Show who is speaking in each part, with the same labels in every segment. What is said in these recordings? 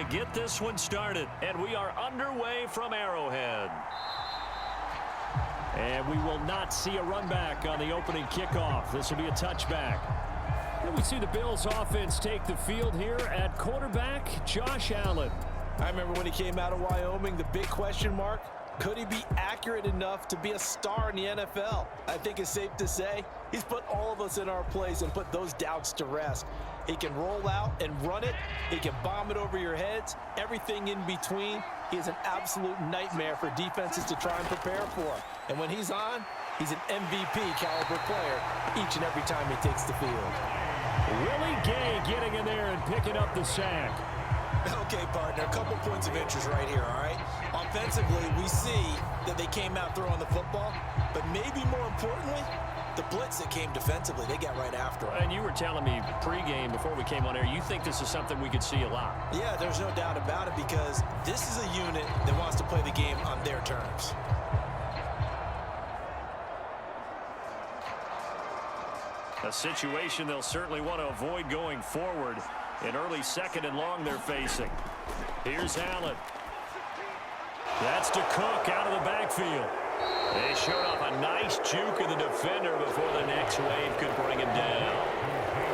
Speaker 1: to get this one started. And we are underway from Arrowhead. And we will not see a run back on the opening kickoff. This will be a touchback. And we see the Bills offense take the field here at quarterback, Josh Allen.
Speaker 2: I remember when he came out of Wyoming, the big question mark, could he be accurate enough to be a star in the NFL? I think it's safe to say he's put all of us in our place and put those doubts to rest. He can roll out and run it. He can bomb it over your heads. Everything in between. He is an absolute nightmare for defenses to try and prepare for. And when he's on, he's an MVP caliber player each and every time he takes the field.
Speaker 1: Willie Gay getting in there and picking up the sack.
Speaker 2: Okay, partner, a couple points of interest right here, all right? Offensively, we see that they came out throwing the football, but maybe more importantly, the blitz that came defensively, they got right after it.
Speaker 1: And you were telling me pregame before we came on air, you think this is something we could see a lot.
Speaker 2: Yeah, there's no doubt about it because this is a unit that wants to play the game on their terms.
Speaker 1: A situation they'll certainly want to avoid going forward. An early second and long they're facing. Here's Allen. That's to Cook out of the backfield. They showed off a nice juke of the defender before the next wave could bring him down.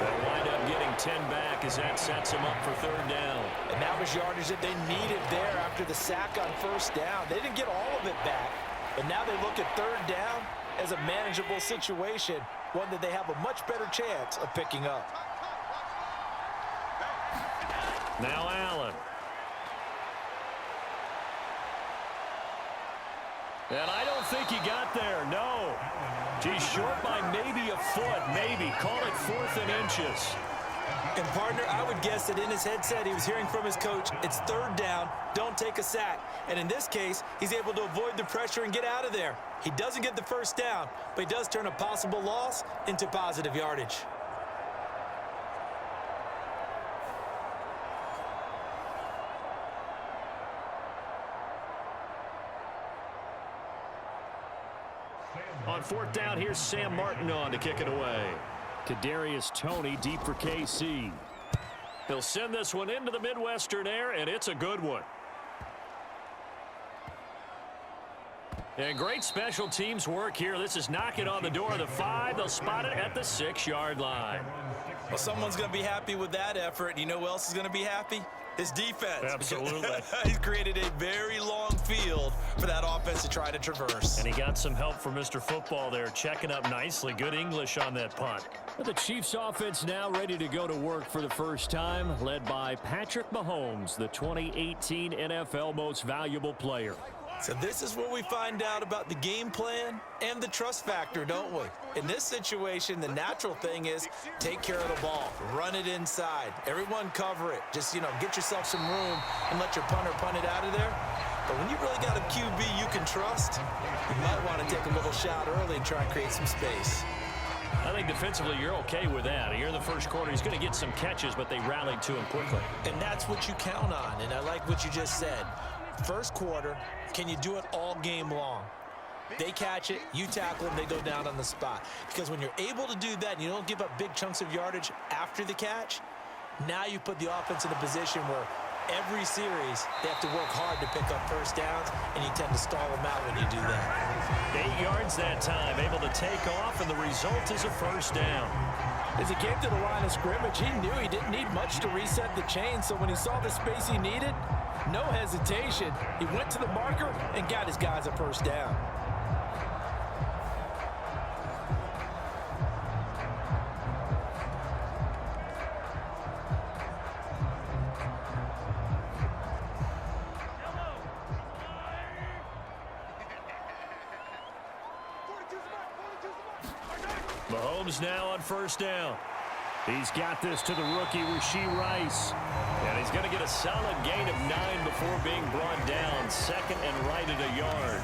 Speaker 1: They'll wind up getting 10 back as that sets them up for third down.
Speaker 2: And that was yardage that they needed there after the sack on first down. They didn't get all of it back, but now they look at third down as a manageable situation, one that they have a much better chance of picking up.
Speaker 1: Now Allen. And I don't think he got there, no. He's short by maybe a foot, maybe. Call it 4th and inches.
Speaker 2: And, partner, I would guess that in his headset he was hearing from his coach, it's third down, don't take a sack. And in this case, he's able to avoid the pressure and get out of there. He doesn't get the first down, but he does turn a possible loss into positive yardage.
Speaker 1: On 4th down, here's Sam Martin on to kick it away. Kadarius Toney deep for KC. He'll send this one into the Midwestern air, and it's a good one. And great special teams work here. This is knocking on the door of the 5. They'll spot it at the 6-yard line.
Speaker 2: Well, someone's going to be happy with that effort. And you know who else is going to be happy? His defense.
Speaker 1: Absolutely.
Speaker 2: He's created a very long field for that offense to try to traverse.
Speaker 1: And he got some help from Mr. Football there, checking up nicely. Good English on that punt. But the Chiefs offense now ready to go to work for the first time, led by Patrick Mahomes, the 2018 NFL Most Valuable Player.
Speaker 2: So this is where we find out about the game plan and the trust factor, don't we? In this situation, the natural thing is take care of the ball, run it inside, everyone cover it. Just, get yourself some room and let your punter punt it out of there. But when you really got a QB you can trust, you might want to take a little shot early and try and create some space.
Speaker 1: I think defensively you're okay with that. Here in the first quarter, he's going to get some catches, but they rallied to him quickly.
Speaker 2: And that's what you count on, and I like what you just said. First quarter, can you do it all game long? They catch it, you tackle them, they go down on the spot. Because when you're able to do that and you don't give up big chunks of yardage after the catch, now you put the offense in a position where every series they have to work hard to pick up first downs, and you tend to stall them out when you do that.
Speaker 1: 8 yards that time, able to take off, and the result is a first down.
Speaker 2: As he came to the line of scrimmage, he knew he didn't need much to reset the chain, so when he saw the space he needed, no hesitation. He went to the marker and got his guys a first down.
Speaker 1: Mahomes now on first down. He's got this to the rookie, Rashee Rice. And he's going to get a solid gain of 9 before being brought down. Second and right at a yard.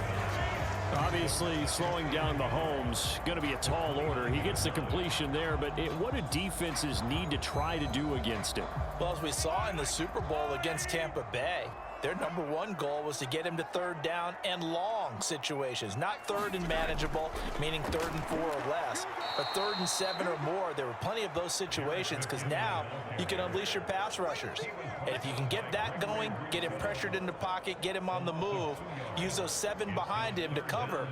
Speaker 1: Obviously, slowing down Mahomes, going to be a tall order. He gets the completion there, but what do defenses need to try to do against him?
Speaker 2: Well, as we saw in the Super Bowl against Tampa Bay, Their number one goal was to get him to third down and long situations, not third and manageable, meaning 3rd and 4 or less, but 3rd and 7 or more. There were plenty of those situations because now you can unleash your pass rushers. And if you can get that going, get him pressured in the pocket, get him on the move, use those 7 behind him to cover,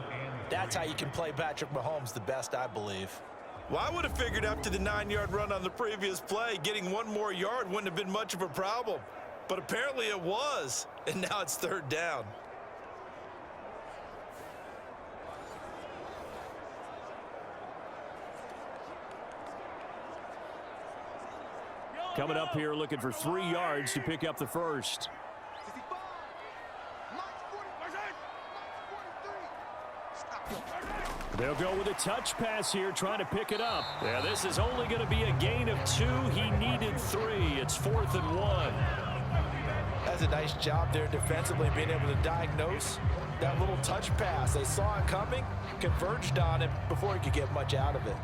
Speaker 2: that's how you can play Patrick Mahomes the best, I believe.
Speaker 3: Well, I would have figured after the 9-yard run on the previous play, getting 1 more yard wouldn't have been much of a problem. But apparently it was, and now it's 3rd down.
Speaker 1: Coming up here looking for 3 yards to pick up the first. They'll go with a touch pass here, trying to pick it up. Yeah, this is only going to be a gain of 2. He needed 3. It's 4th and 1.
Speaker 2: That's a nice job there defensively, being able to diagnose that little touch pass. They saw it coming, converged on it before he could get much out of it.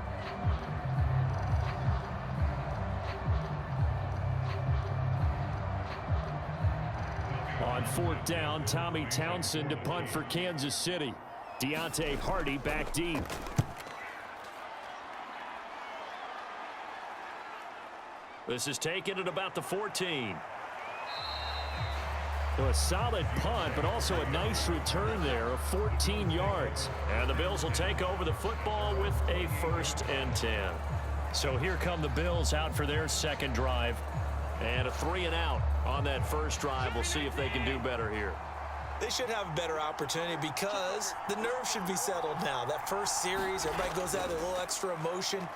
Speaker 1: On 4th down, Tommy Townsend to punt for Kansas City. Deontay Hardy back deep. This is taken at about the 14. So a solid punt, but also a nice return there of 14 yards. And the Bills will take over the football with a 1st and 10. So here come the Bills out for their second drive. And a 3 and out on that first drive. We'll see if they can do better here.
Speaker 2: They should have a better opportunity because the nerves should be settled now. That first series, everybody goes out with a little extra emotion.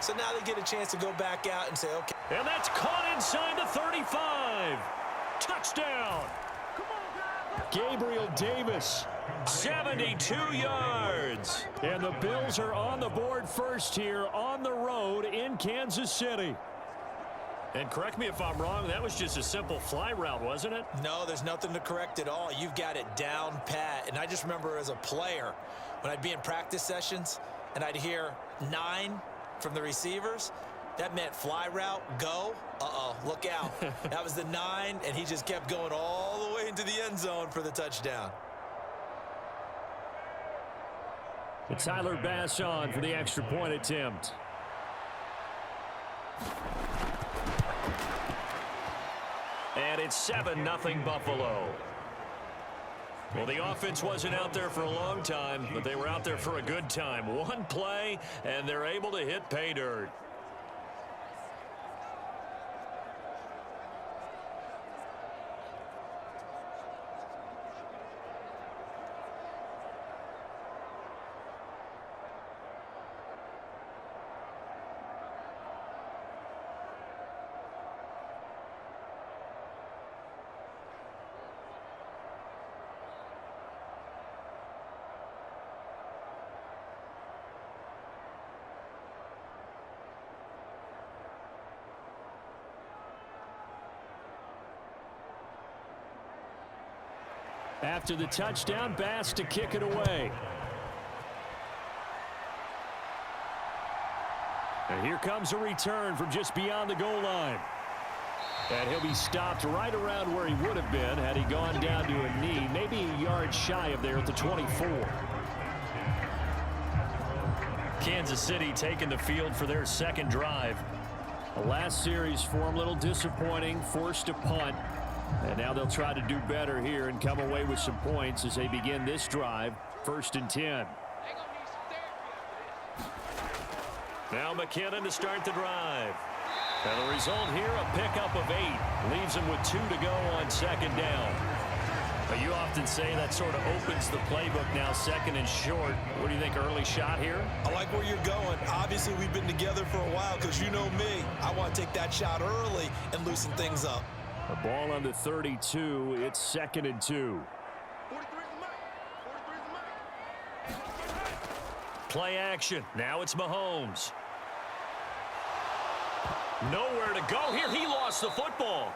Speaker 2: So now they get a chance to go back out and say, okay.
Speaker 1: And that's caught inside the 35. Touchdown. Gabriel Davis, 72 yards. And the Bills are on the board first here on the road in Kansas City. And correct me if I'm wrong, that was just a simple fly route, wasn't it?
Speaker 2: No, there's nothing to correct at all. You've got it down pat. And I just remember as a player, when I'd be in practice sessions and I'd hear 9 from the receivers, that meant fly route, go. Uh-oh, look out. That was the 9, and he just kept going all the way into the end zone for the touchdown.
Speaker 1: It's Tyler Bass on for the extra point attempt. And it's 7-0 Buffalo. Well, the offense wasn't out there for a long time, but they were out there for a good time. One play, and they're able to hit pay dirt. After the touchdown, Bass to kick it away. And here comes a return from just beyond the goal line. And he'll be stopped right around where he would have been had he gone down to a knee, maybe a yard shy of there at the 24. Kansas City taking the field for their second drive. The last series for them, a little disappointing, forced a punt. And now they'll try to do better here and come away with some points as they begin this drive. 1st and 10. Now McKinnon to start the drive. And the result here, a pickup of 8. Leaves them with 2 to go on 2nd down. But you often say that sort of opens the playbook now, 2nd and short. What do you think, early shot here?
Speaker 3: I like where you're going. Obviously, we've been together for a while because you know me. I want to take that shot early and loosen things up.
Speaker 1: A ball on the 32. It's 2nd and 2. Play action. Now it's Mahomes. Nowhere to go here. He lost the football.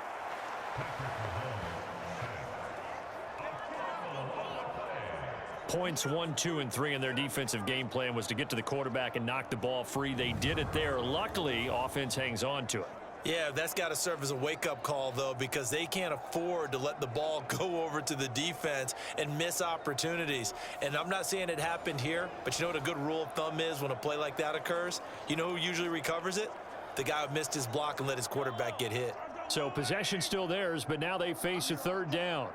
Speaker 1: Points 1, 2, and 3 in their defensive game plan was to get to the quarterback and knock the ball free. They did it there. Luckily, offense hangs on to it.
Speaker 3: Yeah, that's got to serve as a wake-up call, though, because they can't afford to let the ball go over to the defense and miss opportunities. And I'm not saying it happened here, but you know what a good rule of thumb is when a play like that occurs? You know who usually recovers it? The guy who missed his block and let his quarterback get hit.
Speaker 1: So possession still theirs, but now they face a third down.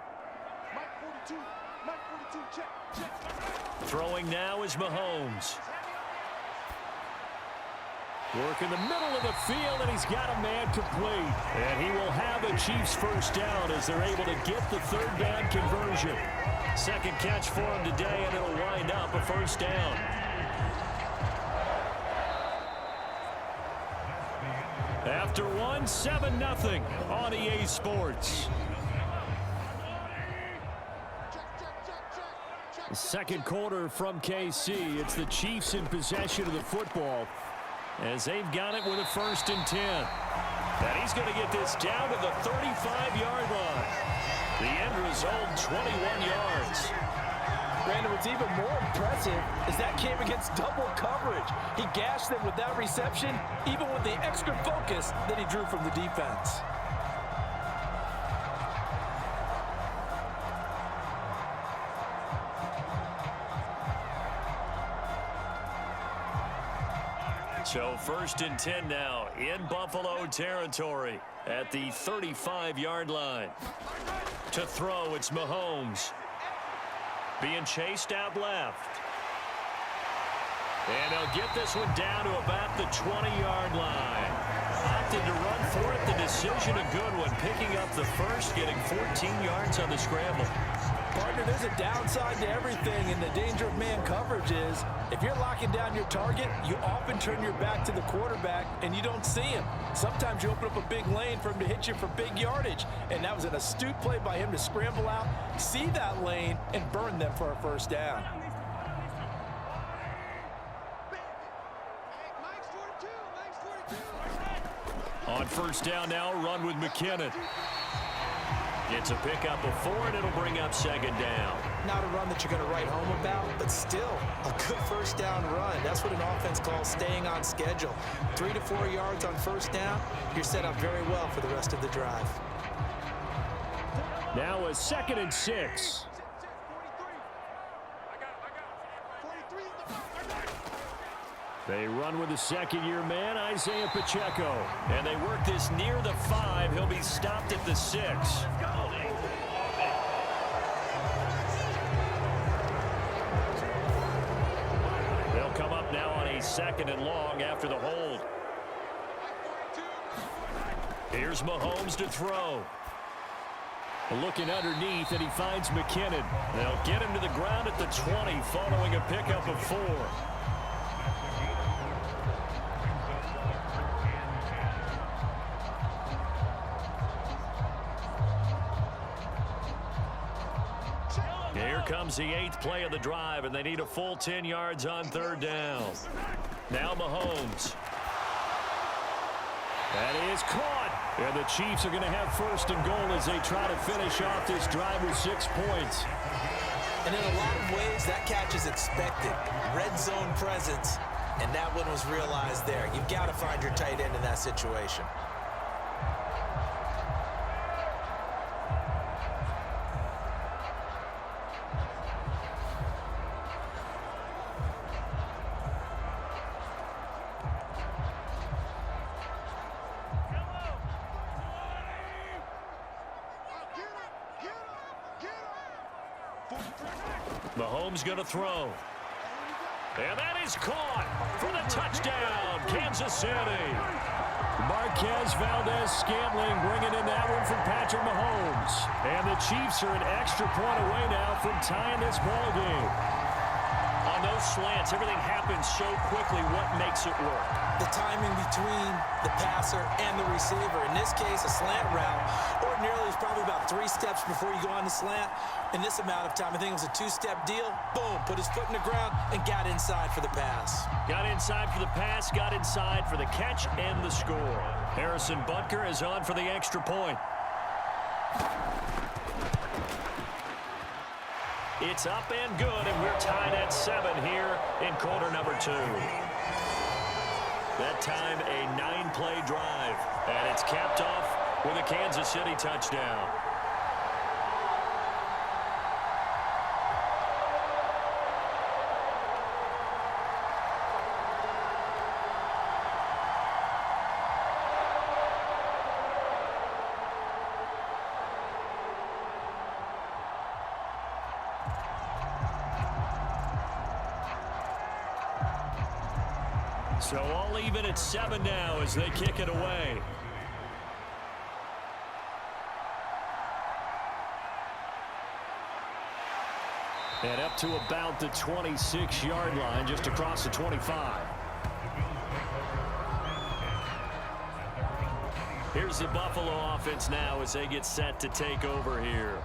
Speaker 1: Throwing now is Mahomes. Work in the middle of the field, and he's got a man complete. And he will have a Chiefs first down as they're able to get the third down conversion. Second catch for him today, and it'll wind up a first down. After one, 7-0 on EA Sports. Second quarter from KC. It's the Chiefs in possession of the football as they've got it with a 1st and 10. And he's going to get this down to the 35-yard line. The end result, 21 yards.
Speaker 2: Brandon, what's even more impressive is that came against double coverage. He gashed them with that reception, even with the extra focus that he drew from the defense.
Speaker 1: So 1st and 10 now in Buffalo territory at the 35-yard line. To throw, it's Mahomes. Being chased out left. And they'll get this one down to about the 20-yard line. Opted to run for it. The decision a good one. Picking up the first, getting 14 yards on the scramble.
Speaker 2: Partner, there's a downside to everything, and the danger of man coverage is if you're locking down your target, you often turn your back to the quarterback and you don't see him. Sometimes you open up a big lane for him to hit you for big yardage, and that was an astute play by him to scramble out, see that lane, and burn them for a first down.
Speaker 1: On first down now, run with McKinnon. It's a pickup of 4, and it'll bring up 2nd down.
Speaker 2: Not a run that you're going to write home about, but still a good first down run. That's what an offense calls staying on schedule. 3 to 4 yards on first down, you're set up very well for the rest of the drive.
Speaker 1: Now a 2nd and 6. They run with the second-year man, Isaiah Pacheco. And they work this near the 5. He'll be stopped at the 6. They'll come up now on a 2nd and long after the hold. Here's Mahomes to throw. Looking underneath, and he finds McKinnon. They'll get him to the ground at the 20 following a pickup of 4. Here comes the 8th play of the drive, and they need a full 10 yards on 3rd down. Now Mahomes. That is caught. And the Chiefs are going to have 1st and goal as they try to finish off this drive with 6 points.
Speaker 2: And in a lot of ways, that catch is expected. Red zone presence, and that one was realized there. You've got to find your tight end in that situation.
Speaker 1: Mahomes going to throw. And that is caught for the touchdown, Kansas City. Marquez Valdez-Scantling bringing in that one from Patrick Mahomes. And the Chiefs are an extra point away now from tying this ball game. On those slants, everything happens so quickly. What makes it work?
Speaker 2: The timing between the passer and the receiver. In this case, a slant route ordinarily is probably about 3 steps before you go on the slant. In this amount of time, I think it was a 2-step deal. Boom, put his foot in the ground and got inside for the pass.
Speaker 1: Got inside for the pass, got inside for the catch and the score. Harrison Butker is on for the extra point. It's up and good, and we're tied at 7 here in quarter number 2. That time, a 9-play drive. And it's capped off with a Kansas City touchdown. So all even at 7 now as they kick it away. And up to about the 26-yard line, just across the 25. Here's the Buffalo offense now as they get set to take over here.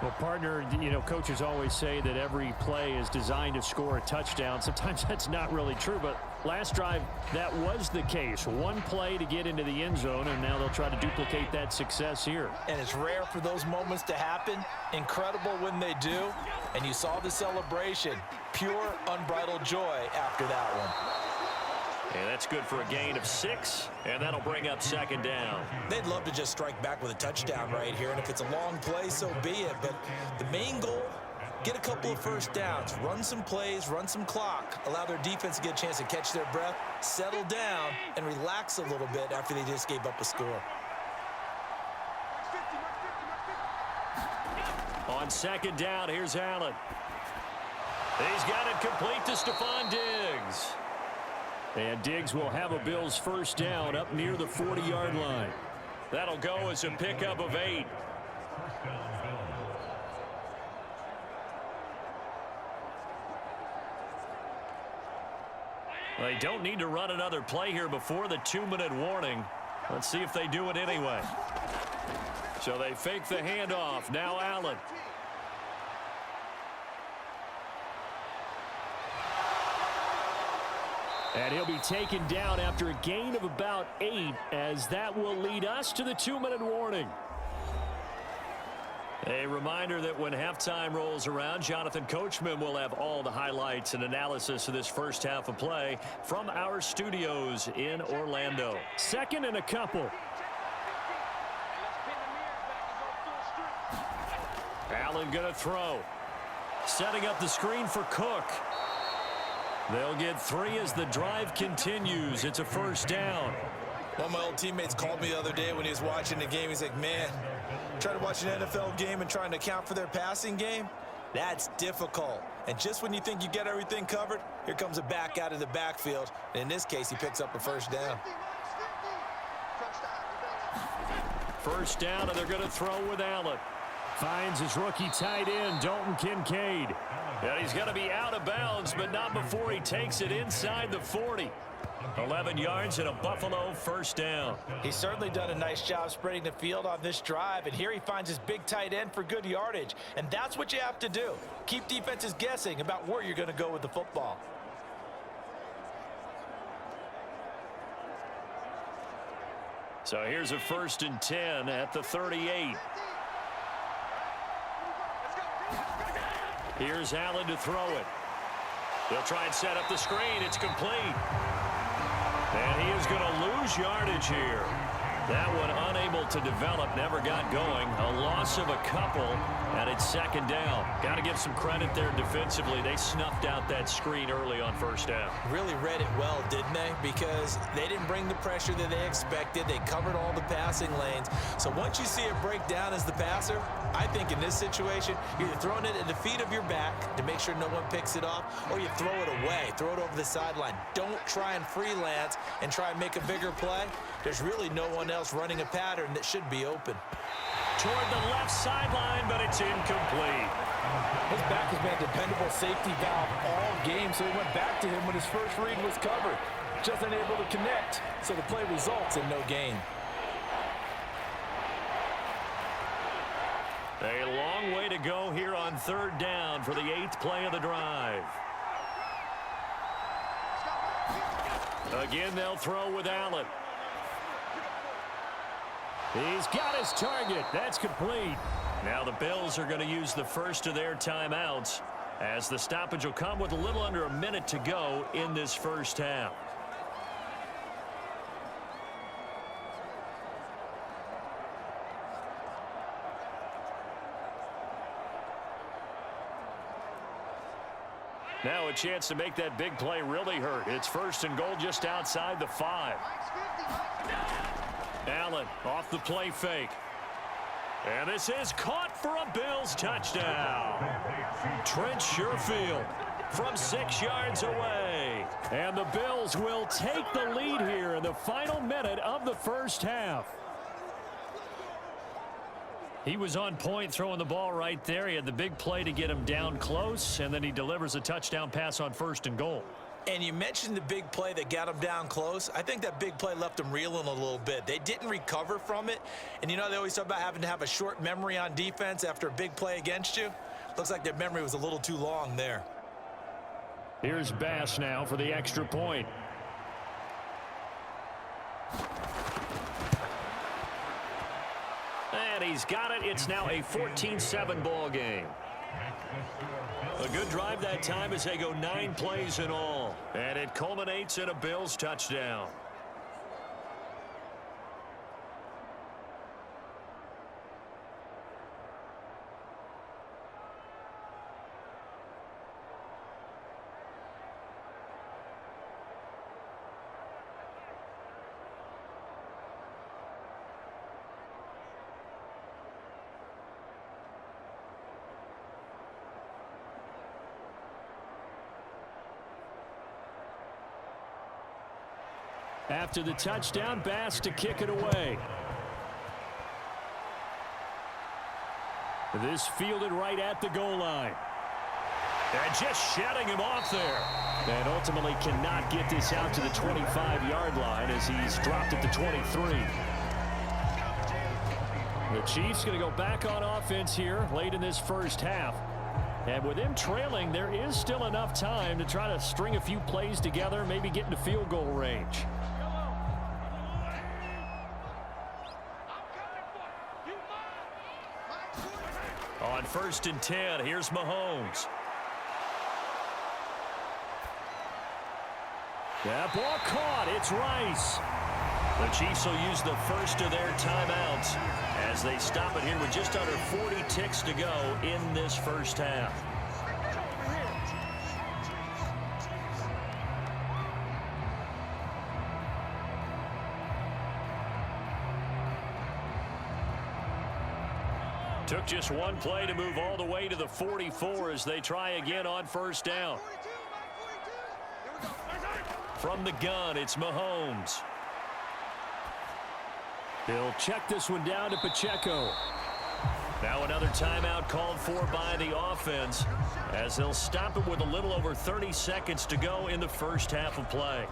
Speaker 4: Well, partner, you know, coaches always say that every play is designed to score a touchdown. Sometimes that's not really true, but last drive, that was the case. One play to get into the end zone, and now they'll try to duplicate that success here.
Speaker 2: And it's rare for those moments to happen. Incredible when they do. And you saw the celebration. Pure, unbridled joy after that one.
Speaker 1: And that's good for a gain of 6, and that'll bring up 2nd down.
Speaker 3: They'd love to just strike back with a touchdown right here, and if it's a long play, so be it. But the main goal, get a couple of first downs, run some plays, run some clock, allow their defense to get a chance to catch their breath, settle down, and relax a little bit after they just gave up a score.
Speaker 1: On 2nd down, here's Allen. He's got it complete to Stephon Diggs.
Speaker 4: And Diggs will have a Bills first down up near the 40-yard line.
Speaker 1: That'll go as a pickup of 8. They don't need to run another play here before the 2-minute warning. Let's see if they do it anyway. So they fake the handoff. Now Allen.
Speaker 4: And he'll be taken down after a gain of about 8, as that will lead us to the 2-minute warning.
Speaker 1: A reminder that when halftime rolls around, Jonathan Coachman will have all the highlights and analysis of this first half of play from our studios in Orlando.
Speaker 4: 2nd and a couple.
Speaker 1: Allen going to throw. Setting up the screen for Cook. They'll get 3 as the drive continues. It's a first down.
Speaker 3: One of my old teammates called me the other day when he was watching the game. He's like, man, trying to watch an NFL game and trying to account for their passing game, that's difficult. And just when you think you get everything covered, here comes a back out of the backfield. And in this case, he picks up a first down.
Speaker 1: First down, and they're going to throw with Allen.
Speaker 4: Finds his rookie tight end, Dalton Kincaid.
Speaker 1: And he's going to be out of bounds, but not before he takes it inside the 40. 11 yards and a Buffalo first down.
Speaker 2: He's certainly done a nice job spreading the field on this drive, and here he finds his big tight end for good yardage. And that's what you have to do. Keep defenses guessing about where you're going to go with the football.
Speaker 1: So here's a 1st and 10 at the 38. Here's Allen to throw it. They'll try and set up the screen. It's complete. And he is going to lose yardage here. That one unable to develop, never got going. A loss of a couple, and it's 2nd down. Got to give some credit there defensively. They snuffed out that screen early on first down.
Speaker 3: Really read it well, didn't they? Because they didn't bring the pressure that they expected. They covered all the passing lanes. So once you see it break down as the passer, I think in this situation, you're either throwing it at the feet of your back to make sure no one picks it off, or you throw it away, throw it over the sideline. Don't try and freelance and try and make a bigger play. There's really no one else running a pattern that should be open.
Speaker 1: Toward the left sideline, but it's incomplete.
Speaker 2: His back has been a dependable safety valve all game, so he went back to him when his first read was covered. Just unable to connect, so the play results in no gain.
Speaker 1: A long way to go here on 3rd down for the 8th play of the drive. Again, they'll throw with Allen.
Speaker 4: He's got his target. That's complete.
Speaker 1: Now the Bills are going to use the first of their timeouts, as the stoppage will come with a little under a minute to go in this first half. Now a chance to make that big play really hurt. It's first and goal just outside the 5. Allen off the play fake. And this is caught for a Bills touchdown. Trent Sherfield from 6 yards away. And the Bills will take the lead here in the final minute of the first half. He was on point throwing the ball right there. He had the big play to get him down close, and then he delivers a touchdown pass on first and goal.
Speaker 3: And you mentioned the big play that got him down close. I think that big play left him reeling a little bit. They didn't recover from it. And you know, they always talk about having to have a short memory on defense after a big play against you. Looks like their memory was a little too long there.
Speaker 4: Here's Bass now for the extra point.
Speaker 1: And he's got it. It's now a 14-7 ball game. A good drive that time as they go 9 plays in all. And it culminates in a Bills touchdown.
Speaker 4: After the touchdown, Bass to kick it away. This fielded right at the goal line.
Speaker 1: And just shedding him off there.
Speaker 4: And ultimately cannot get this out to the 25-yard line as he's dropped at the 23. The Chiefs going to go back on offense here late in this first half. And with them trailing, there is still enough time to try to string a few plays together, maybe get into field goal range.
Speaker 1: On 1st and 10, here's Mahomes.
Speaker 4: That ball caught. It's Rice.
Speaker 1: The Chiefs will use the first of their timeouts as they stop it here with just under 40 ticks to go in this first half. Took just one play to move all the way to the 44 as they try again on first down. From the gun, it's Mahomes.
Speaker 4: He'll check this one down to Pacheco.
Speaker 1: Now another timeout called for by the offense as they'll stop it with a little over 30 seconds to go in the first half of play.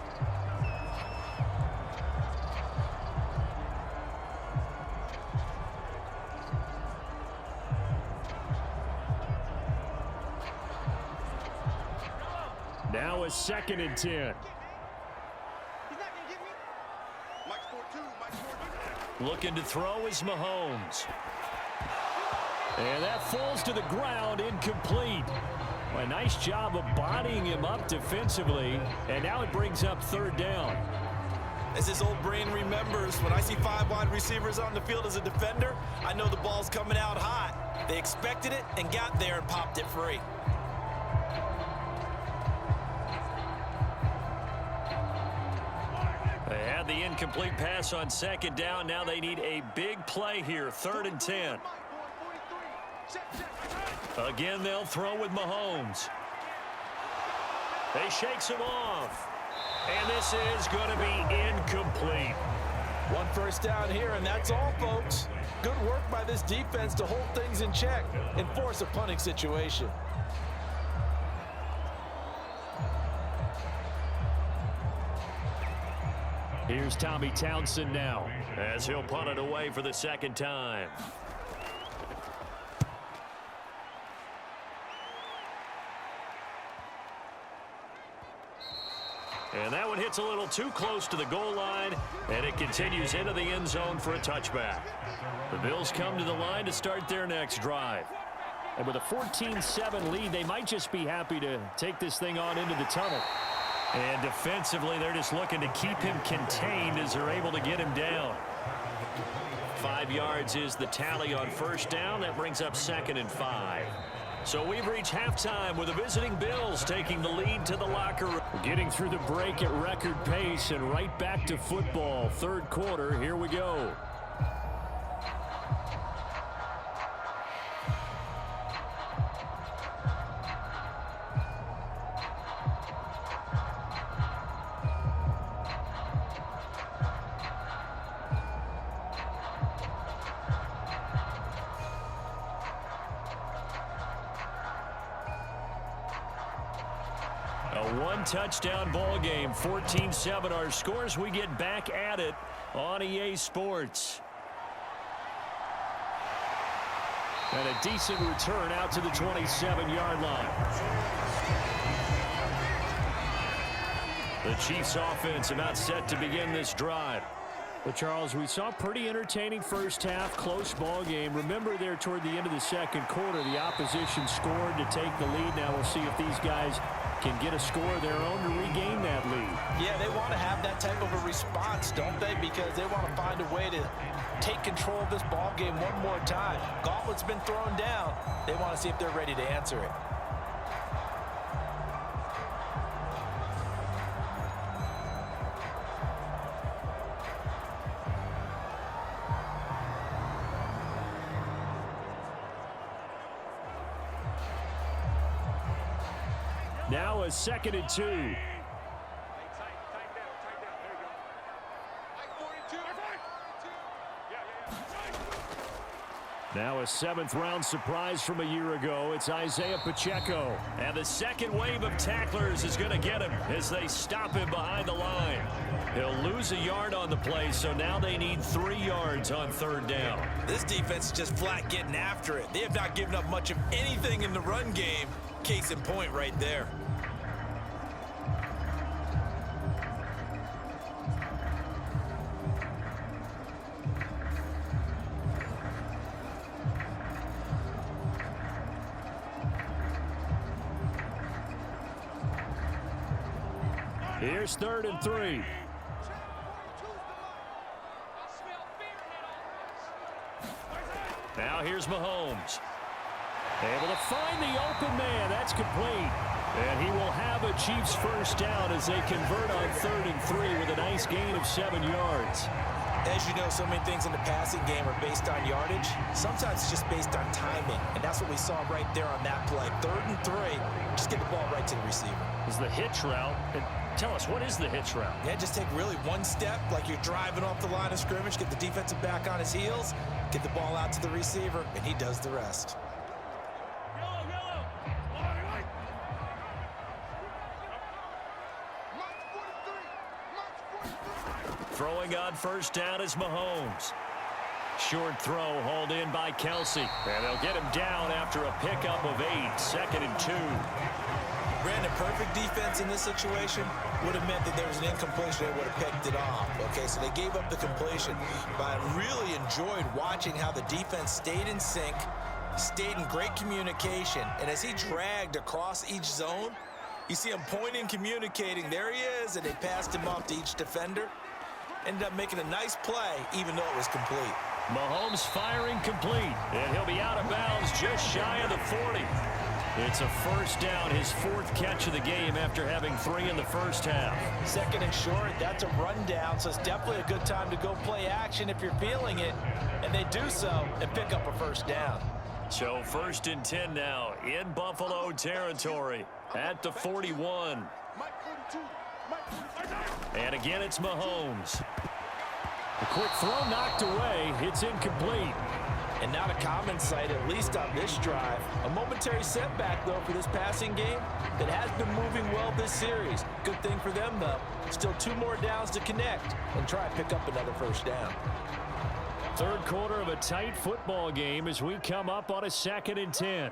Speaker 4: Now a 2nd and 10.
Speaker 1: Looking to throw is Mahomes.
Speaker 4: And that falls to the ground, incomplete. Well, a nice job of bodying him up defensively, and now it brings up 3rd down.
Speaker 3: As his old brain remembers, when I see 5 wide receivers on the field as a defender, I know the ball's coming out hot. They expected it and got there and popped it free.
Speaker 1: They had the incomplete pass on 2nd down. Now they need a big play here, 3rd and 10. Again, they'll throw with Mahomes. They shakes him off. And this is going to be incomplete.
Speaker 2: 1 first down here, and that's all, folks. Good work by this defense to hold things in check and force a punting situation.
Speaker 4: Here's Tommy Townsend now,
Speaker 1: as he'll punt it away for the 2nd time. And that one hits a little too close to the goal line, and it continues into the end zone for a touchback. The Bills come to the line to start their next drive.
Speaker 4: and with a 14-7 lead, they might just be happy to take this thing on into the tunnel.
Speaker 1: And defensively, they're just looking to keep him contained as they're able to get him down. 5 yards is the tally on first down. That brings up 2nd and 5. So we've reached halftime with the visiting Bills taking the lead to the locker room.
Speaker 4: Getting through the break at record pace and right back to football. Third quarter, here we go. A one-touchdown ball game, 14-7 our scores. We get back at it on EA Sports. And a decent return out to the 27-yard line. The Chiefs offense about set to begin this drive. Well, Charles, we saw a pretty entertaining first half, close ball game. Remember there toward the end of the second quarter, the opposition scored to take the lead. Now we'll see if these guys can get a score of their own to regain that lead.
Speaker 2: Yeah, they want to have that type of a response, don't they? Because they want to find a way to take control of this ball game one more time. Gauntlet's been thrown down. They want to see if they're ready to answer it.
Speaker 4: Now a 2nd and 2. Now a 7th-round surprise from a year ago. It's Isaiah Pacheco.
Speaker 1: And the second wave of tacklers is going to get him as they stop him behind the line. He'll lose a yard on the play, so now they need 3 yards on 3rd down.
Speaker 3: This defense is just flat getting after it. They have not given up much of anything in the run game. Case in point right there.
Speaker 4: Here's 3rd and 3.
Speaker 1: Now here's Mahomes.
Speaker 4: Able to find the open man. That's complete. And he will have a Chiefs first down as they convert on 3rd and 3 with a nice gain of 7 yards.
Speaker 3: As you know, so many things in the passing game are based on yardage. Sometimes it's just based on timing. And that's what we saw right there on that play. 3rd and 3. Just get the ball right to the receiver.
Speaker 4: Is the hitch route. And tell us, what is the hitch route?
Speaker 3: Yeah, just take really one step like you're driving off the line of scrimmage. Get the defensive back on his heels. Get the ball out to the receiver. And he does the rest.
Speaker 1: Throwing on 1st down is Mahomes. Short throw hauled in by Kelsey. And they'll get him down after a pickup of 8. 2nd and 2.
Speaker 3: Brandon, perfect defense in this situation would have meant that there was an incompletion. They would have picked it off. Okay, so they gave up the completion. But I really enjoyed watching how the defense stayed in sync, stayed in great communication. And as he dragged across each zone, you see him pointing, communicating. There he is, and they passed him off to each defender. Ended up making a nice play, even though it was complete.
Speaker 1: Mahomes firing complete. And he'll be out of bounds just shy of the 40. It's a first down, his 4th catch of the game after having 3 in the first half.
Speaker 2: 2nd and short, that's a rundown, so it's definitely a good time to go play action if you're feeling it. And they do so and pick up a first down.
Speaker 1: So 1st and 10 now in Buffalo territory at the 41. And again, it's Mahomes.
Speaker 4: A quick throw knocked away. It's incomplete.
Speaker 2: And not a common sight, at least on this drive. A momentary setback, though, for this passing game that has been moving well this series. Good thing for them, though. Still 2 more downs to connect and try and pick up another first down.
Speaker 4: 3rd quarter of a tight football game as we come up on a 2nd and 10.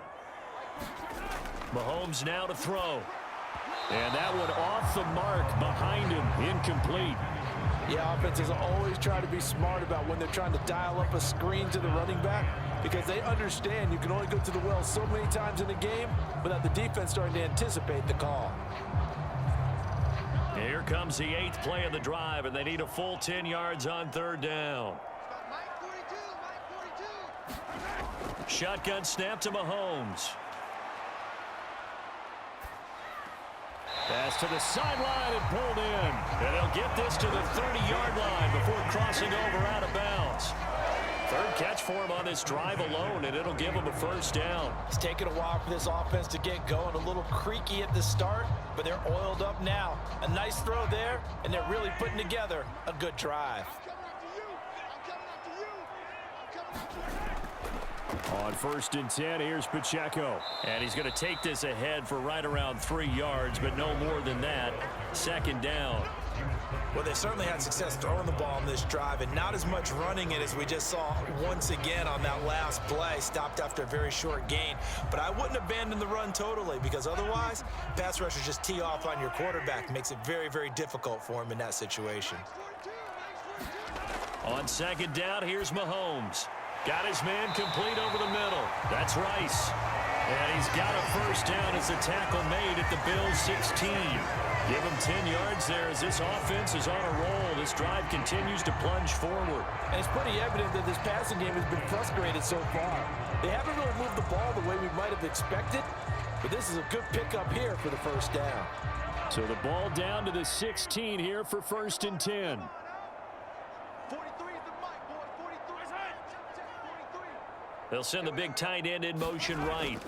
Speaker 1: Mahomes now to throw.
Speaker 4: And that one off the mark behind him. Incomplete.
Speaker 2: Yeah, offenses always try to be smart about when they're trying to dial up a screen to the running back because they understand you can only go to the well so many times in a game without the defense starting to anticipate the call.
Speaker 1: Here comes the 8th play of the drive, and they need a full 10 yards on 3rd down. Shotgun snap to Mahomes.
Speaker 4: Pass to the sideline and pulled in. And they'll get this to the 30-yard line before crossing over out of bounds. Third catch for him on this drive alone, and it'll give him a first down.
Speaker 2: It's taken a while for this offense to get going. A little creaky at the start, but they're oiled up now. A nice throw there, and they're really putting together a good drive.
Speaker 4: On 1st and 10, here's Pacheco.
Speaker 1: And he's going to take this ahead for right around 3 yards, but no more than that. Second down.
Speaker 3: Well, they certainly had success throwing the ball on this drive, and not as much running it as we just saw once again on that last play. Stopped after a very short gain. But I wouldn't abandon the run totally, because otherwise, pass rushers just tee off on your quarterback. Makes it very, very difficult for him in that situation.
Speaker 1: On second down, here's Mahomes. Got his man complete over the middle. That's Rice. And he's got a first down as the tackle made at the Bills' 16. Give him 10 yards there as this offense is on a roll. This drive continues to plunge forward.
Speaker 2: And it's pretty evident that this passing game has been frustrated so far. They haven't really moved the ball the way we might have expected, but this is a good pickup here for the first down.
Speaker 4: So the ball down to the 16 here for 1st and 10.
Speaker 5: 43 is the mic, boy. 43. 43.
Speaker 1: They'll send the big tight end in motion right.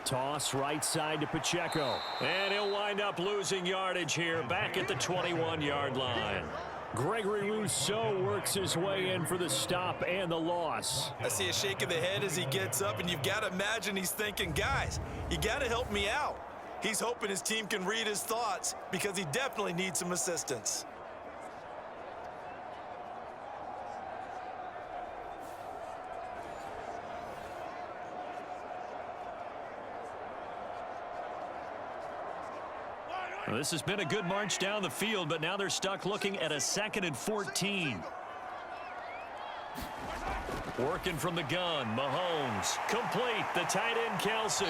Speaker 4: Toss right side to Pacheco.
Speaker 1: And he'll wind up losing yardage here back at the 21-yard line.
Speaker 4: Gregory Rousseau works his way in for the stop and the loss.
Speaker 3: I see a shake of the head as he gets up, and you've got to imagine he's thinking, guys, you got to help me out. He's hoping his team can read his thoughts because he definitely needs some assistance.
Speaker 1: Well, this has been a good march down the field, but now they're stuck looking at a 2nd and 14. Working from the gun, Mahomes. Complete, the tight end, Kelsey.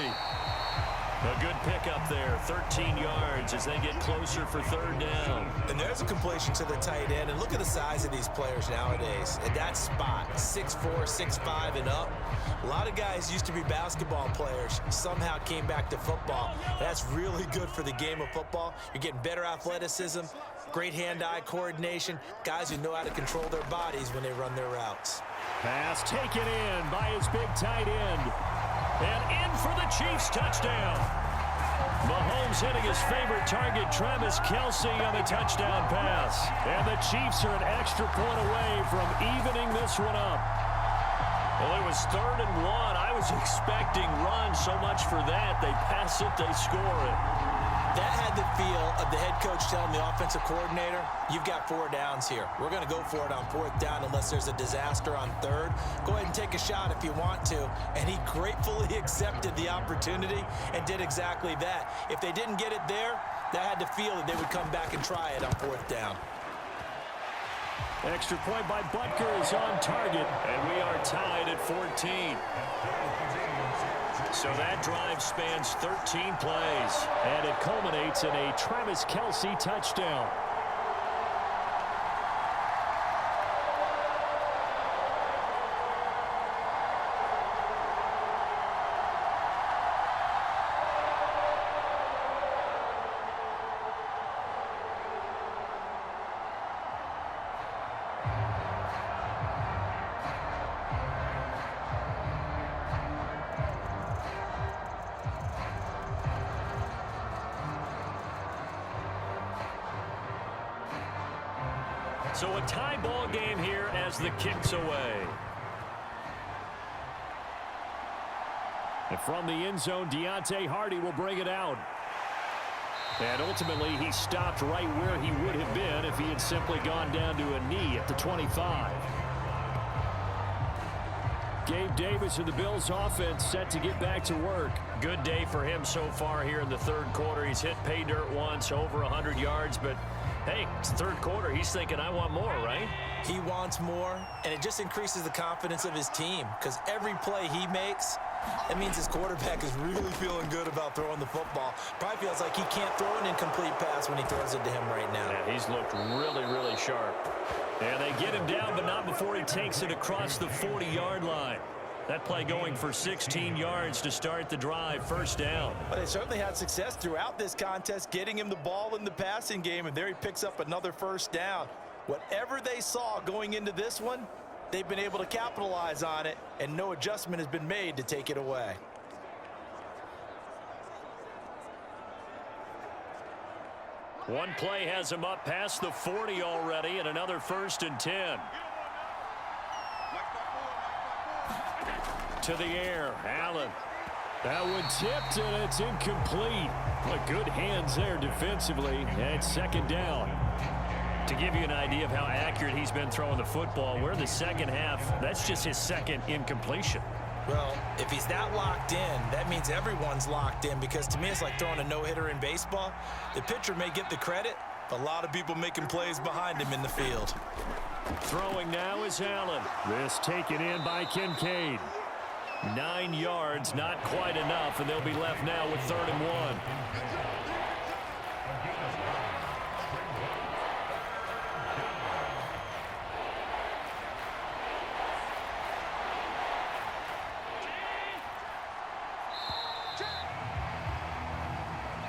Speaker 1: A good pickup there, 13 yards as they get closer for 3rd down.
Speaker 3: And there's a completion to the tight end. And look at the size of these players nowadays. At that spot, 6'4", 6'5", and up. A lot of guys used to be basketball players, somehow came back to football. That's really good for the game of football. You're getting better athleticism, great hand-eye coordination, guys who know how to control their bodies when they run their routes.
Speaker 4: Pass taken in by his big tight end. And in for the Chiefs touchdown. Mahomes hitting his favorite target, Travis Kelce, on the touchdown pass. And the Chiefs are an extra point away from evening this one up.
Speaker 1: Well, it was 3rd and 1. I was expecting run, so much for that. They pass it, they score it.
Speaker 3: That had the feel of the head coach telling the offensive coordinator, you've got 4 downs here. We're going to go for it on 4th down unless there's a disaster on 3rd. Go ahead and take a shot if you want to. And he gratefully accepted the opportunity and did exactly that. If they didn't get it there, that had the feel that they would come back and try it on 4th down.
Speaker 4: Extra point by Butker is on target.
Speaker 1: And we are tied at 14. So that drive spans 13 plays.
Speaker 4: And it culminates in a Travis Kelce touchdown.
Speaker 1: So a tie ball game here as the kick's away.
Speaker 4: And from the end zone, Deontay Hardy will bring it out. And ultimately, he stopped right where he would have been if he had simply gone down to a knee at the 25. Gabe Davis of the Bills offense set to get back to work.
Speaker 1: Good day for him so far here in the 3rd quarter. He's hit pay dirt once, over 100 yards, but hey, it's the 3rd quarter. He's thinking, I want more, right?
Speaker 3: He wants more, and it just increases the confidence of his team because every play he makes, that means his quarterback is really feeling good about throwing the football. Probably feels like he can't throw an incomplete pass when he throws it to him right now.
Speaker 1: Yeah, he's looked really, really sharp.
Speaker 4: And they get him down, but not before he takes it across the 40-yard line.
Speaker 1: That play going for 16 yards to start the drive. First down.
Speaker 2: Well, they certainly had success throughout this contest getting him the ball in the passing game, and there he picks up another first down. Whatever they saw going into this one, they've been able to capitalize on it, and no adjustment has been made to take it away.
Speaker 1: One play has him up past the 40 already, and another 1st and 10. To the air, Allen.
Speaker 4: That one tipped, and it's incomplete. But good hands there defensively, and 2nd down.
Speaker 1: To give you an idea of how accurate he's been throwing the football, we're in the second half. That's just his 2nd incompletion.
Speaker 3: Well, if he's that locked in, that means everyone's locked in, because to me it's like throwing a no-hitter in baseball. The pitcher may get the credit, but a lot of people making plays behind him in the field.
Speaker 1: Throwing now is Allen.
Speaker 4: This taken in by Kincaid.
Speaker 1: 9 yards, not quite enough, and they'll be left now with 3rd and 1.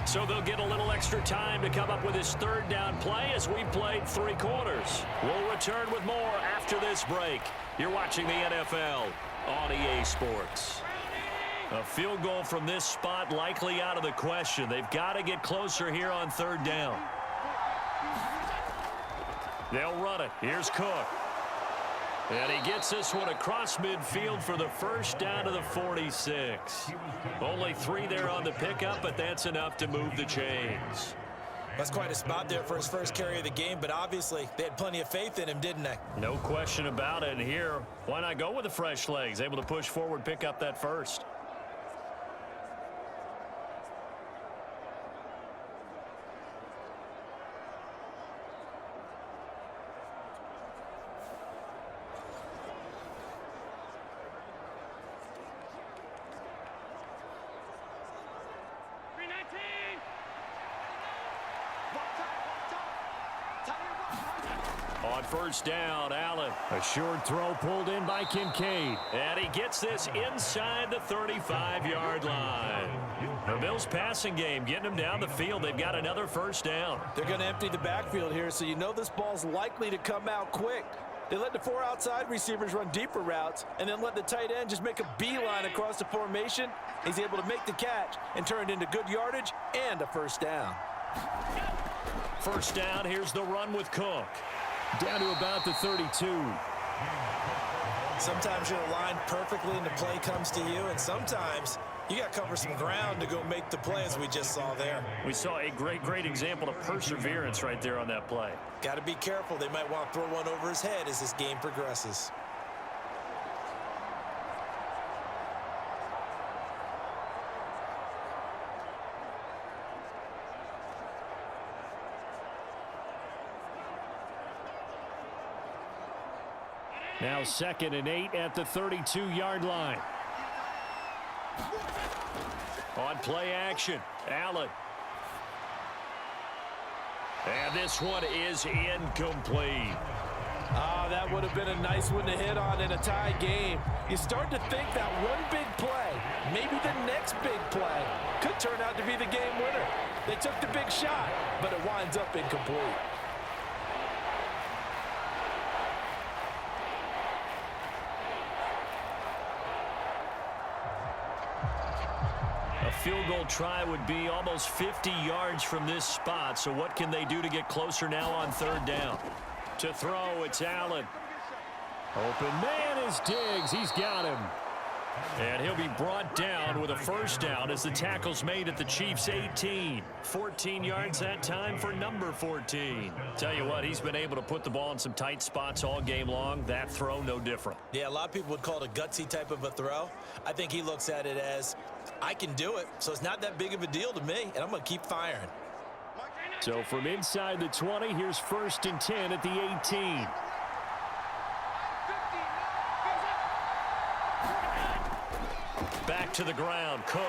Speaker 1: So they'll get a little extra time to come up with his 3rd down play as we played 3 quarters. We'll return with more after this break. You're watching the NFL on EA Sports. A field goal from this spot likely out of the question. They've got to get closer here on 3rd down. They'll run it. Here's Cook. And he gets this one across midfield for the first down to the 46. Only 3 there on the pickup, but that's enough to move the chains.
Speaker 3: That's quite a spot there for his first carry of the game, but obviously they had plenty of faith in him, didn't they?
Speaker 1: No question about it. And here, why not go with the fresh legs? Able to push forward, pick up that first. On first down, Allen.
Speaker 4: A short throw pulled in by Kincaid.
Speaker 1: And he gets this inside the 35-yard line. The Bills' passing game getting them down the field. They've got another first down.
Speaker 2: They're going to empty the backfield here, so you know this ball's likely to come out quick. They let the 4 outside receivers run deeper routes and then let the tight end just make a beeline across the formation. He's able to make the catch and turn it into good yardage and a first down.
Speaker 1: First down, here's the run with Cook.
Speaker 4: Down to about the 32.
Speaker 3: Sometimes you're aligned perfectly and the play comes to you, and sometimes you got to cover some ground to go make the play, as we just saw there.
Speaker 1: We saw a great example of perseverance right there on that play.
Speaker 3: Got to be careful. They might want to throw one over his head as this game progresses.
Speaker 4: Now 2nd and 8 at the 32-yard line.
Speaker 1: On play action, Allen. And this one is incomplete.
Speaker 2: That would have been a nice one to hit on in a tie game. You start to think that one big play, maybe the next big play, could turn out to be the game winner. They took the big shot, but it winds up incomplete.
Speaker 1: A field goal try would be almost 50 yards from this spot. So what can they do to get closer now on 3rd down? To throw, it's Allen.
Speaker 4: Open man is Diggs. He's got him.
Speaker 1: And he'll be brought down with a first down as the tackle's made at the Chiefs' 18. 14 yards that time for number 14. Tell you what, he's been able to put the ball in some tight spots all game long. That throw, no different.
Speaker 3: Yeah, a lot of people would call it a gutsy type of a throw. I think he looks at it as, I can do it, so it's not that big of a deal to me, and I'm going to keep firing.
Speaker 4: So from inside the 20, here's 1st and 10 at the 18.
Speaker 1: Back to the ground, Cook.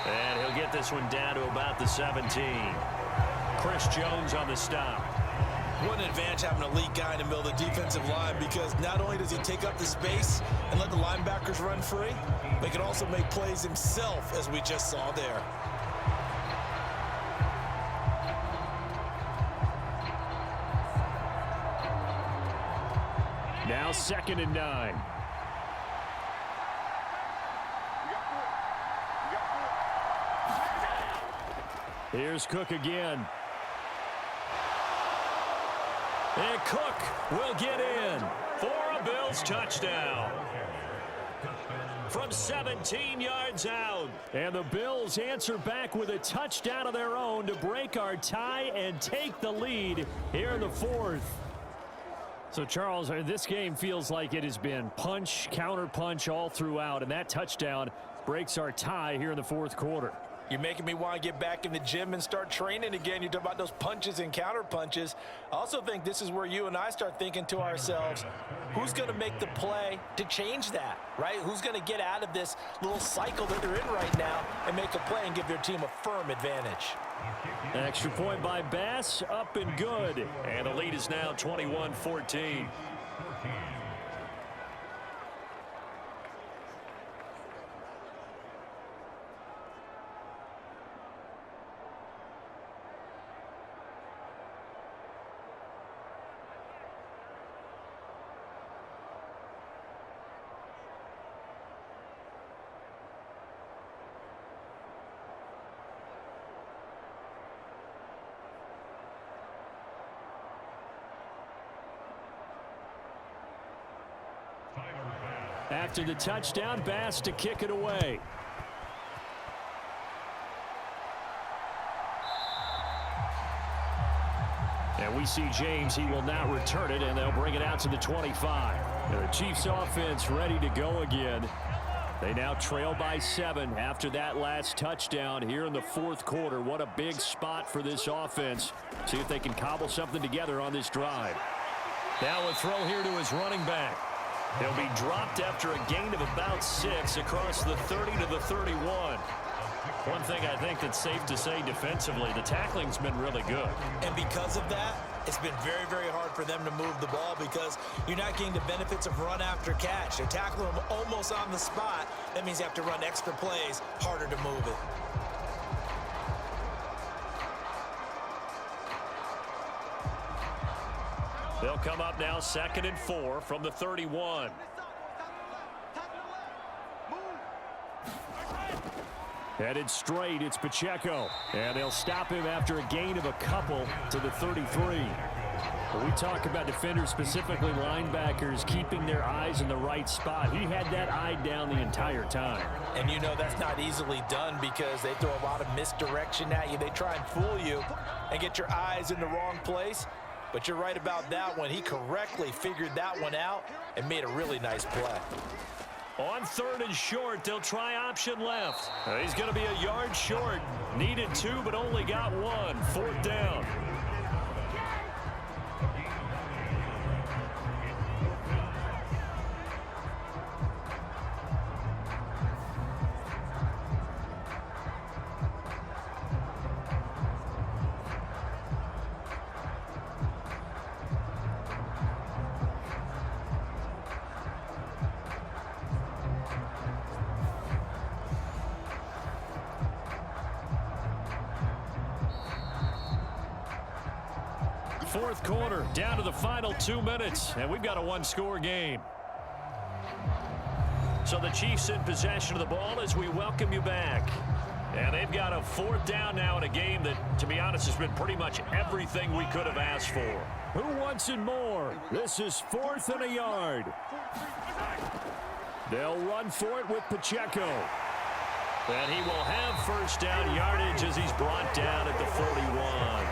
Speaker 1: And he'll get this one down to about the 17. Chris Jones on the stop.
Speaker 3: What an advantage having an elite guy in the middle of the defensive line, because not only does he take up the space and let the linebackers run free, but he can also make plays himself, as we just saw there.
Speaker 4: Now 2nd and 9. Here's Cook again. And Cook will get in for a Bills touchdown. From 17 yards out. And the Bills answer back with a touchdown of their own to break our tie and take the lead here in the 4th. So, Charles, this game feels like it has been punch, counter-punch all throughout, and that touchdown breaks our tie here in the 4th quarter.
Speaker 3: You're making me want to get back in the gym and start training again. You talk about those punches and counter punches. I also think this is where you and I start thinking to ourselves, who's going to make the play to change that, right? Who's going to get out of this little cycle that they're in right now and make a play and give their team a firm advantage?
Speaker 4: An extra point by Bass, up and good.
Speaker 1: And the lead is now 21-14.
Speaker 4: After the touchdown, Bass to kick it away. And we see James. He will not return it, and they'll bring it out to the 25. And the Chiefs offense ready to go again. They now trail by 7 after that last touchdown here in the 4th quarter. What a big spot for this offense. See if they can cobble something together on this drive. Now a throw here to his running back. He'll be dropped after a gain of about 6 across the 30 to the 31. One thing I think that's safe to say defensively, the tackling's been really good.
Speaker 3: And because of that, it's been very, very hard for them to move the ball because you're not getting the benefits of run after catch. They're tackling them almost on the spot. That means you have to run extra plays, harder to move it.
Speaker 1: They'll come up now 2nd and 4 from the 31.
Speaker 4: Headed straight, it's Pacheco. And they'll stop him after a gain of a couple to the 33. When we talk about defenders, specifically linebackers, keeping their eyes in the right spot, he had that eye down the entire time.
Speaker 3: And you know that's not easily done because they throw a lot of misdirection at you. They try and fool you and get your eyes in the wrong place. But you're right about that one. He correctly figured that one out and made a really nice play.
Speaker 1: On 3rd and short, they'll try option left. He's going to be a yard short. Needed 2, but only got 1. 4th down. Fourth quarter, down to the final 2 minutes, and we've got a one-score game. So the Chiefs in possession of the ball as we welcome you back. And they've got a 4th down now in a game that, to be honest, has been pretty much everything we could have asked for.
Speaker 4: Who wants it more? This is 4th and a yard. They'll run for it with Pacheco.
Speaker 1: And he will have first down yardage as he's brought down at the 41.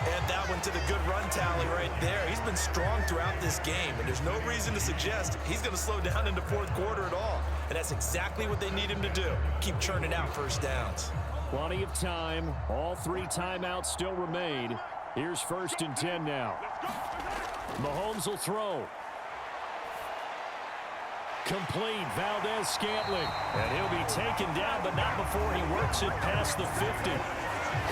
Speaker 3: Add that one to the good run tally right there. He's been strong throughout this game, and there's no reason to suggest he's going to slow down in the 4th quarter at all. And that's exactly what they need him to do. Keep churning out first downs.
Speaker 4: Plenty of time. All 3 timeouts still remain. Here's 1st and 10 now. Mahomes will throw. Complete. Valdez-Scantling.
Speaker 1: And he'll be taken down, but not before he works it past the 50.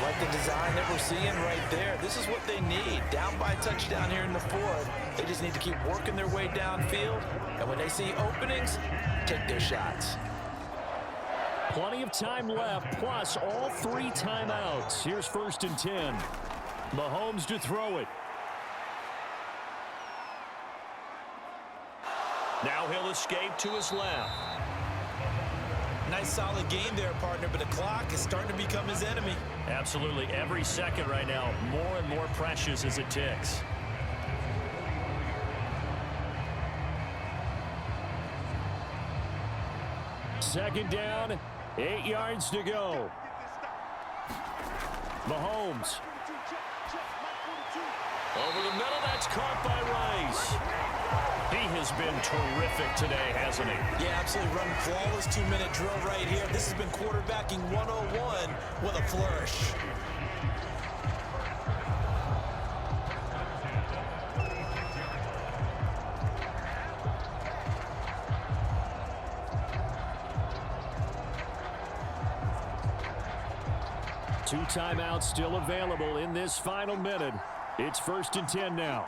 Speaker 2: Like the design that we're seeing right there. This is what they need. Down by a touchdown here in the fourth. They just need to keep working their way downfield. And when they see openings, take their shots.
Speaker 4: Plenty of time left, plus all 3 timeouts. Here's 1st and 10. Mahomes to throw it.
Speaker 1: Now he'll escape to his left.
Speaker 3: Nice solid game there, partner, but the clock is starting to become his enemy.
Speaker 1: Absolutely. Every second right now, more and more precious as it ticks.
Speaker 4: Second down, 8 yards to go. Mahomes.
Speaker 1: Over the middle, that's caught by Rice. He has been terrific today, hasn't he?
Speaker 3: Yeah, absolutely. Run flawless 2-minute drill right here. This has been quarterbacking 101 with a flourish.
Speaker 4: Two timeouts still available in this final minute. It's 1st and 10 now.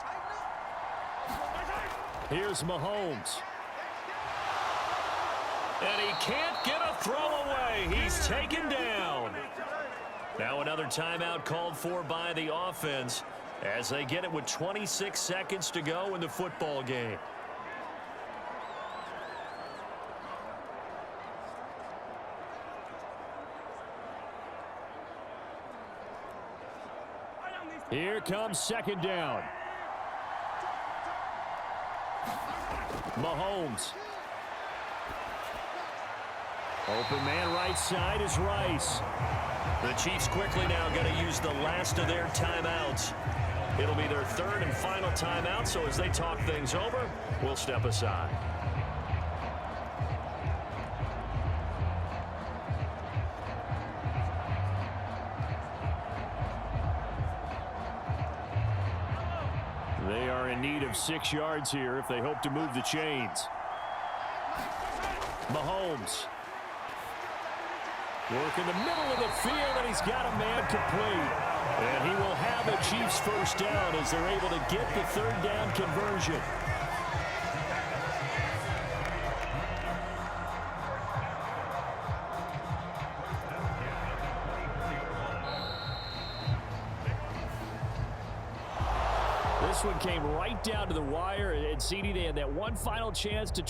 Speaker 4: Here's Mahomes.
Speaker 1: And he can't get a throw away. He's taken down. Now another timeout called for by the offense as they get it with 26 seconds to go in the football game.
Speaker 4: Here comes 2nd down. Mahomes. Open man right side is Rice.
Speaker 1: The Chiefs quickly now going to use the last of their timeouts. It'll be their 3rd and final timeout, so as they talk things over, we'll step aside.
Speaker 4: They are in need of 6 yards here if they hope to move the chains. Mahomes. Work in the middle of the field, and he's got a man complete. And he will have a Chiefs 1st down as they're able to get the 3rd down conversion. This one came right down to the wire, and CD, they had that one final chance to